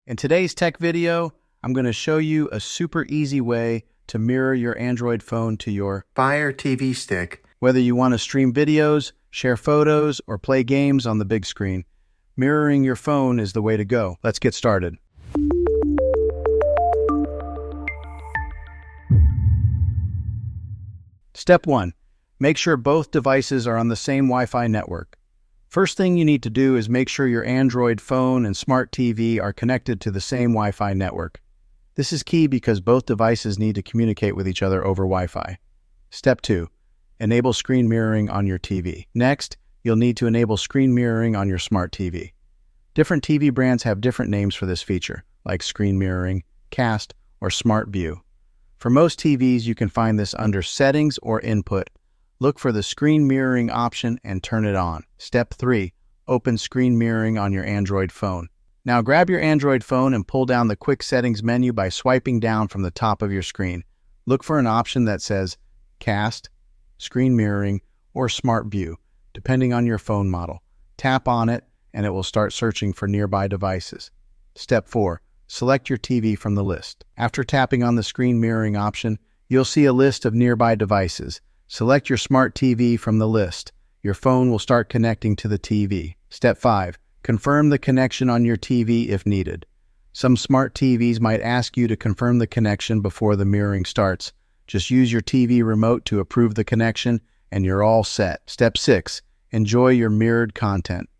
In today's tech video, I'm going to show you a super easy way to mirror your Android phone to your Fire TV stick. Whether you want to stream videos, share photos, or play games on the big screen, mirroring your phone is the way to go. Let's get started. Step 1. Make sure both devices are on the same Wi-Fi network. First thing you need to do is make sure your Android phone and smart TV are connected to the same Wi-Fi network. This is key because both devices need to communicate with each other over Wi-Fi. Step 2. Enable screen mirroring on your TV. Next, you'll need to enable screen mirroring on your smart TV. Different TV brands have different names for this feature, like screen mirroring, cast, or smart view. For most TVs, you can find this under Settings or Input. Look for the screen mirroring option and turn it on. Step 3. Open screen mirroring on your Android phone. Now grab your Android phone and pull down the quick settings menu by swiping down from the top of your screen. Look for an option that says Cast, Screen Mirroring, or Smart View, depending on your phone model. Tap on it and it will start searching for nearby devices. Step 4. Select your TV from the list. After tapping on the screen mirroring option, you'll see a list of nearby devices. Select your smart TV from the list. Your phone will start connecting to the TV. Step 5. Confirm the connection on your TV if needed. Some smart TVs might ask you to confirm the connection before the mirroring starts. Just use your TV remote to approve the connection and you're all set. Step 6. Enjoy your mirrored content.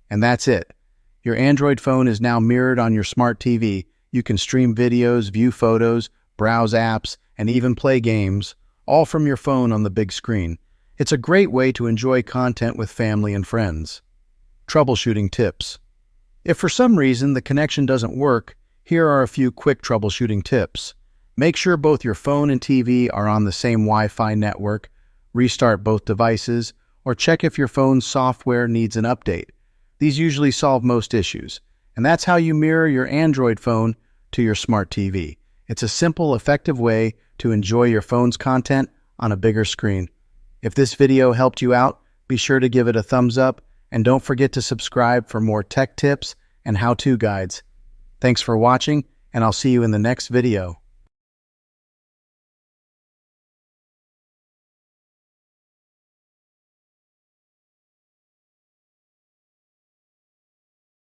And that's it. Your Android phone is now mirrored on your smart TV. You can stream videos, view photos, browse apps, and even play games, all from your phone on the big screen. It's a great way to enjoy content with family and friends. Troubleshooting tips. If for some reason the connection doesn't work, here are a few quick troubleshooting tips. Make sure both your phone and TV are on the same Wi-Fi network, restart both devices, or check if your phone's software needs an update. These usually solve most issues, and that's how you mirror your Android phone to your smart TV. It's a simple, effective way to enjoy your phone's content on a bigger screen. If this video helped you out, be sure to give it a thumbs up and don't forget to subscribe for more tech tips and how-to guides. Thanks for watching, and I'll see you in the next video.